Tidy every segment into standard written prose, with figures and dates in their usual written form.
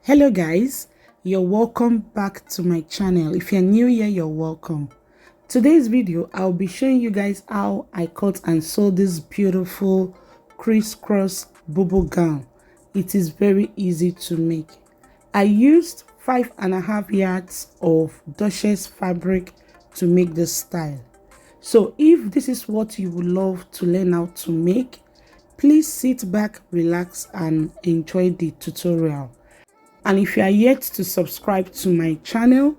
Hello guys, you're welcome back to my channel. If you're new here, you're welcome. Today's video I'll be showing you guys how I cut and sew this beautiful crisscross bubu gown. It is very easy to make. I used 5.5 yards of Duchess fabric to make this style. So if this is what you would love to learn how to make, please sit back, relax and enjoy the tutorial. And if you are yet to subscribe to my channel,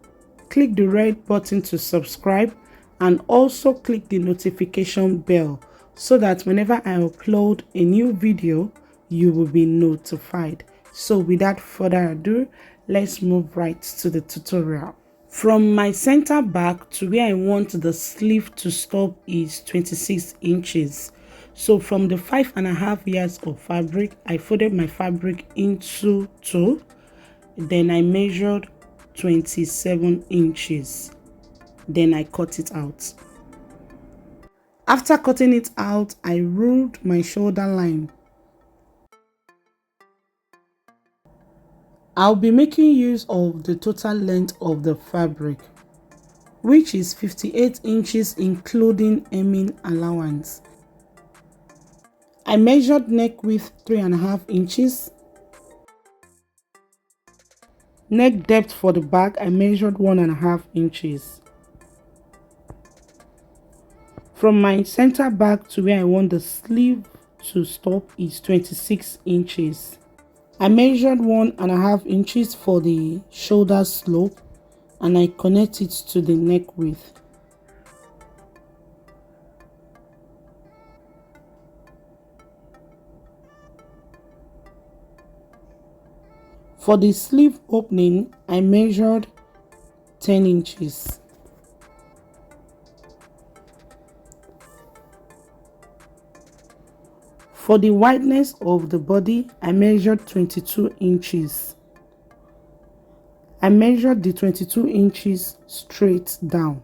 click the red button to subscribe and also click the notification bell so that whenever I upload a new video, you will be notified. So without further ado, let's move right to the tutorial. From my center back to where I want the sleeve to stop is 26 inches. So from the 5.5 yards of fabric, I folded my fabric into two. Then I measured 27 inches. Then I cut it out. After cutting it out, I ruled my shoulder line. I'll be making use of the total length of the fabric, which is 58 inches including hemming allowance. I measured neck width 3.5 inches. Neck depth for the back, I measured 1.5 inches. From my center back to where I want the sleeve to stop is 26 inches. I measured 1.5 inches for the shoulder slope and I connect it to the neck width. For the sleeve opening, I measured 10 inches. For the wideness of the body, I measured 22 inches. I measured the 22 inches straight down.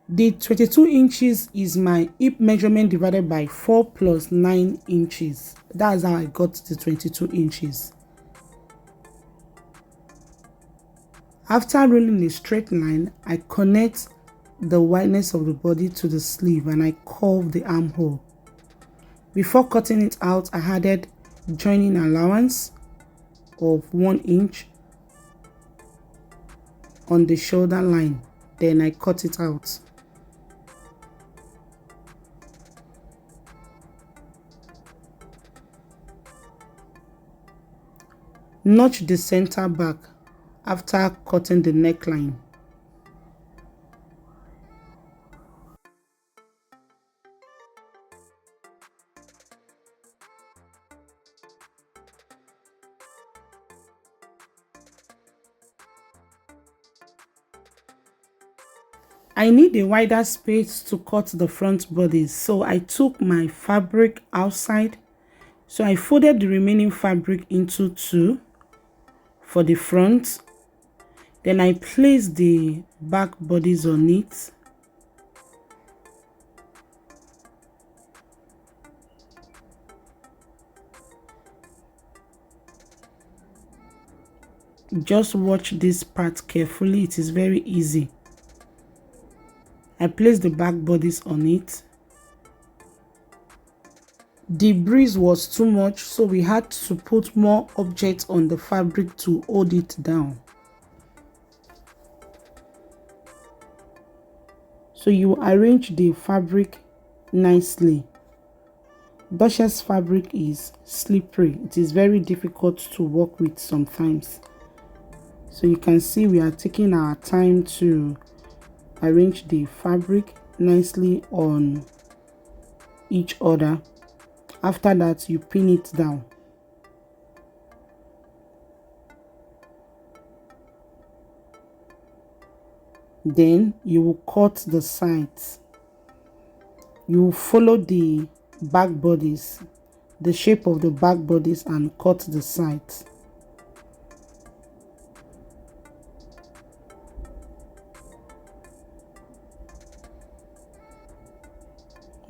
The 22 inches is my hip measurement divided by 4 plus 9 inches. That's how I got the 22 inches. After rolling a straight line, I connect the wideness of the body to the sleeve and I curve the armhole. Before cutting it out, I added joining allowance of 1 inch on the shoulder line. Then I cut it out. Notch the center back after cutting the neckline. I need a wider space to cut the front bodice, so I took my fabric outside. So I folded the remaining fabric into two for the front. Then I placed the back bodice on it. Just watch this part carefully, it is very easy. I placed the back bodice on it. The breeze was too much, so we had to put more objects on the fabric to hold it down. So you arrange the fabric nicely. Duchess fabric is slippery. It is very difficult to work with sometimes. So you can see we are taking our time to arrange the fabric nicely on each other. After that, you pin it down. Then you will cut the sides. You will follow the back bodice, the shape of the back bodice, and cut the sides.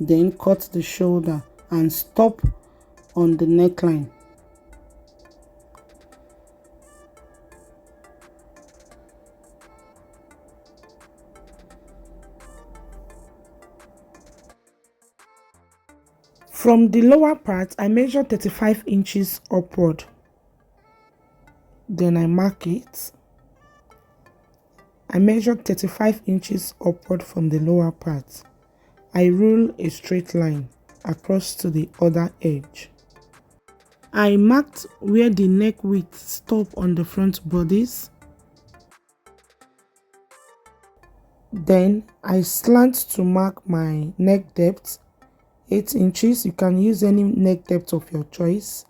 Then cut the shoulder and stop on the neckline. From the lower part, I measure 35 inches upward. Then I mark it. I measure 35 inches upward from the lower part. I rule a straight line across to the other edge. I marked where the neck width stops on the front bodice. Then I slant to mark my neck depth, 8 inches. You can use any neck depth of your choice.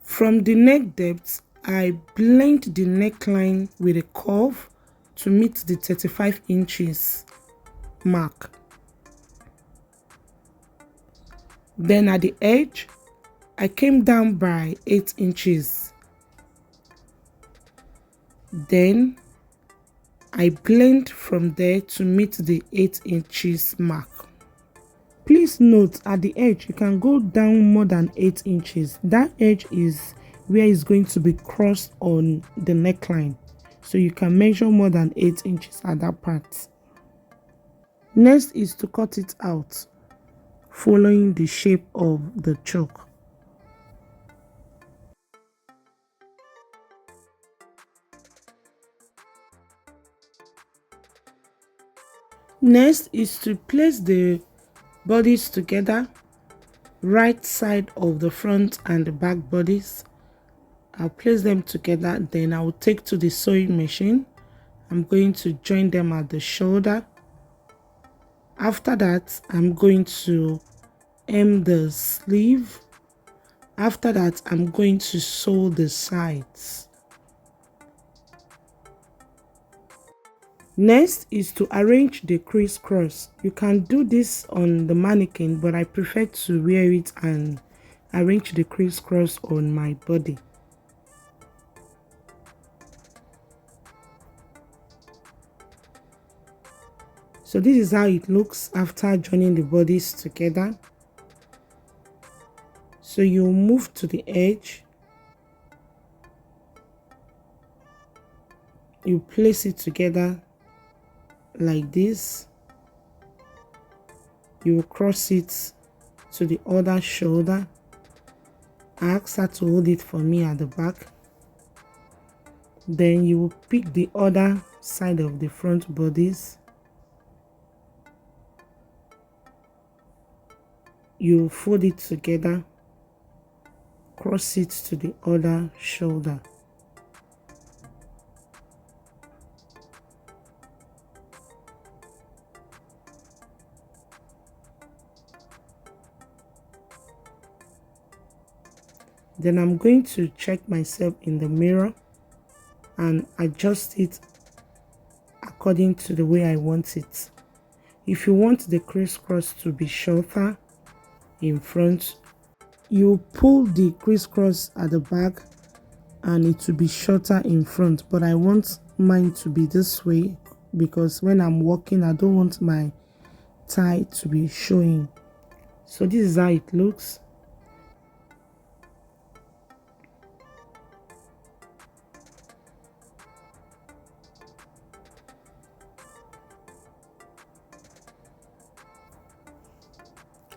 From the neck depth, I blend the neckline with a curve to meet the 35 inches mark. Then at the edge, I came down by 8 inches. Then I blend from there to meet the 8 inches mark. Please note, at the edge, you can go down more than 8 inches. That edge is where it's going to be crossed on the neckline. So you can measure more than 8 inches at that part. Next is to cut it out, following the shape of the choke. Next is to place the bodies together, right side of the front and the back bodies. I'll place them together, then I'll take to the sewing machine. I'm going to join them at the shoulder. After that, I'm going to hem the sleeve. After that, I'm going to sew the sides. Next is to arrange the crisscross. You can do this on the mannequin, but I prefer to wear it and arrange the crisscross on my body. So this is how it looks after joining the bodies together. So you move to the edge. You place it together like this. You will cross it to the other shoulder. I ask her to hold it for me at the back. Then you will pick the other side of the front bodies. You fold it together, cross it to the other shoulder. Then I'm going to check myself in the mirror and adjust it according to the way I want it. If you want the crisscross to be shorter in front, you pull the crisscross at the back and it will be shorter in front, but I want mine to be this way because when I'm walking, I don't want my tie to be showing. So this is how it looks.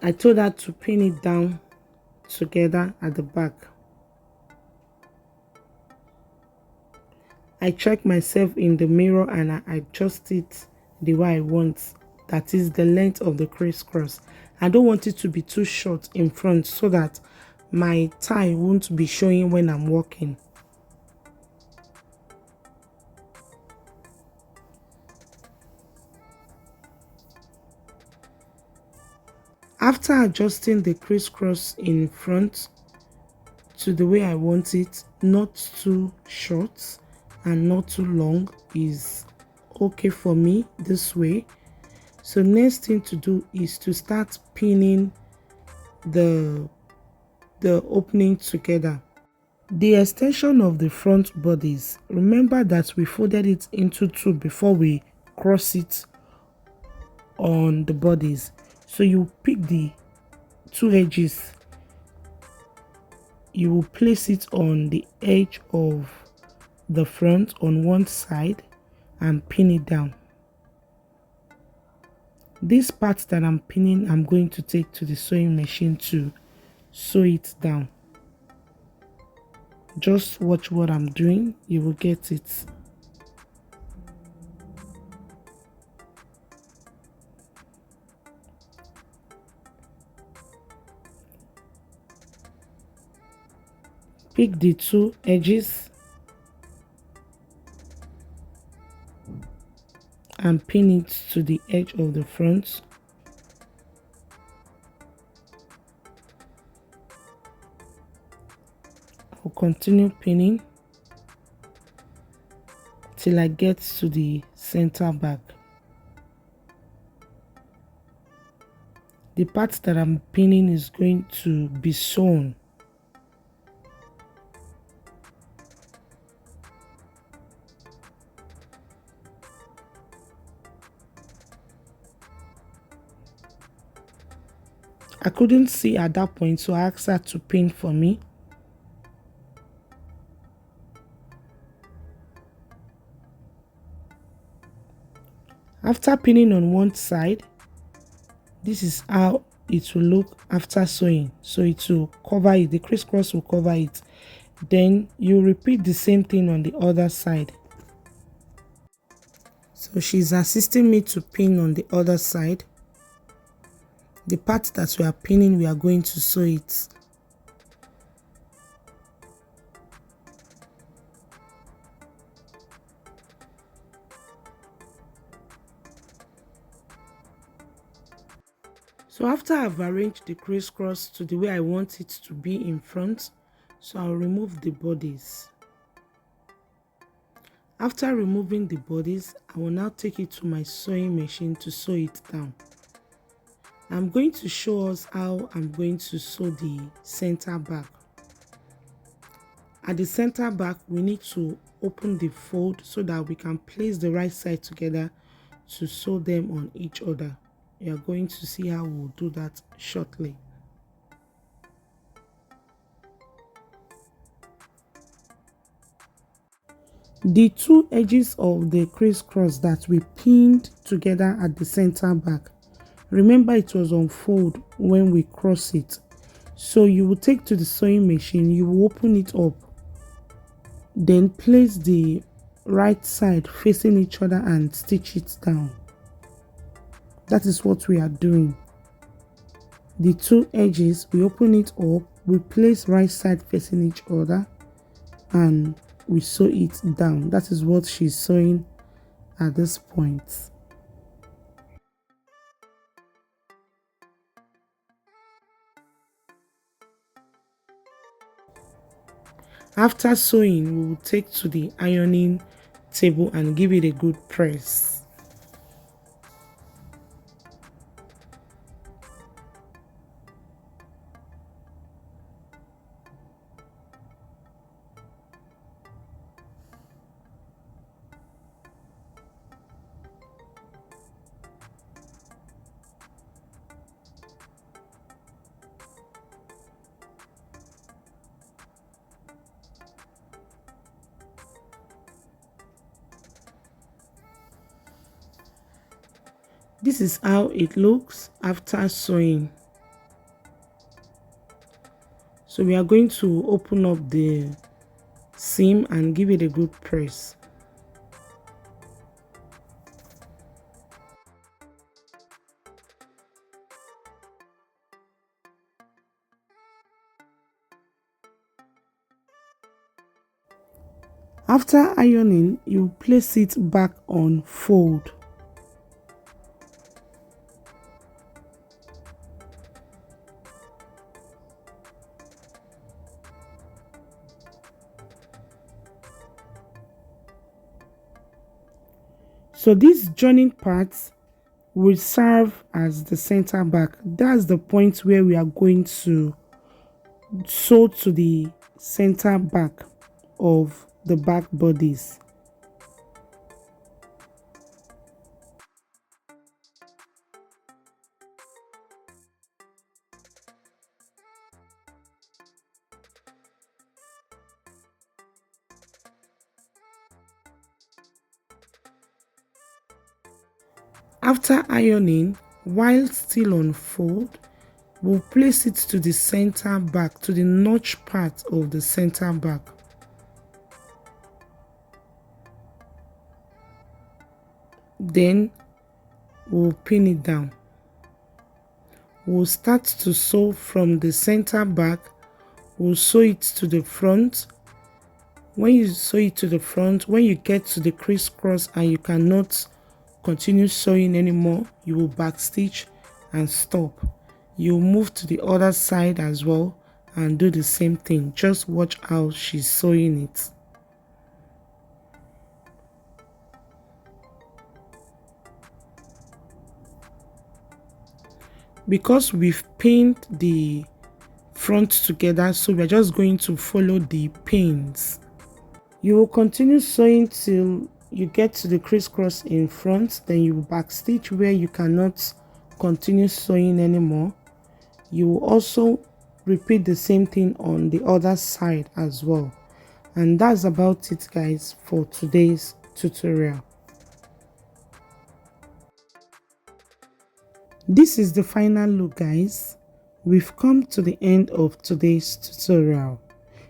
I told her to pin it down together at the back. I check myself in the mirror and I adjust it the way I want. That is the length of the crisscross. I don't want it to be too short in front so that my tie won't be showing when I'm walking. After adjusting the crisscross in front to the way I want it, not too short and not too long, is okay for me this way. So next thing to do is to start pinning the opening together. The extension of the front bodies, remember that we folded it into two before we cross it on the bodies. So you pick the two edges, you will place it on the edge of the front on one side and pin it down. This part that I'm pinning, I'm going to take to the sewing machine to sew it down. Just watch what I'm doing, you will get it. Pick the two edges and pin it to the edge of the front. I'll continue pinning till I get to the center back. The part that I'm pinning is going to be sewn. I couldn't see at that point, so I asked her to pin for me. After pinning on one side, this is how it will look after sewing. So it will cover it, the crisscross will cover it. Then you repeat the same thing on the other side. So she's assisting me to pin on the other side. The part that we are pinning, we are going to sew it. So after I've arranged the crisscross to the way I want it to be in front, so I'll remove the bodice. After removing the bodice, I will now take it to my sewing machine to sew it down. I'm going to show us how I'm going to sew the center back. At the center back, we need to open the fold so that we can place the right side together to sew them on each other. You are going to see how we'll do that shortly. The two edges of the crisscross that we pinned together at the center back, remember it was on fold when we cross it. So you will take to the sewing machine, you will open it up, then place the right side facing each other and stitch it down. That is what we are doing. The two edges, we open it up, we place right side facing each other and we sew it down. That is what she's sewing at this point. After sewing, we will take to the ironing table and give it a good press. This is how it looks after sewing. So we are going to open up the seam and give it a good press. After ironing, you place it back on fold. So these joining parts will serve as the center back. That's the point where we are going to sew to the center back of the back bodice. After ironing, While still on fold, we'll place it to the center back, to the notch part of the center back. Then we'll pin it down. We'll start to sew from the center back. We'll sew it to the front. When you sew it to the front, when you get to the crisscross and you cannot continue sewing anymore, you will backstitch and stop. You'll move to the other side as well and do the same thing. Just watch how she's sewing it. Because we've pinned the front together, so we're just going to follow the pins. You will continue sewing till you get to the crisscross in front, then you will backstitch where you cannot continue sewing anymore. You will also repeat the same thing on the other side as well. And that's about it, guys, for today's tutorial. This is the final look, guys. We've come to the end of today's tutorial.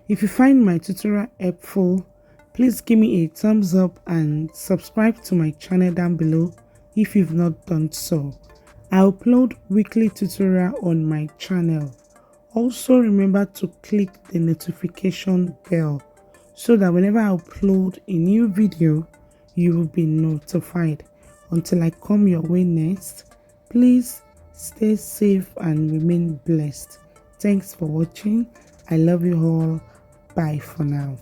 If you find my tutorial helpful, please give me a thumbs up and subscribe to my channel down below if you've not done so. I upload weekly tutorial on my channel. Also remember to click the notification bell so that whenever I upload a new video, you will be notified. Until I come your way next, please stay safe and remain blessed. Thanks for watching. I love you all. Bye for now.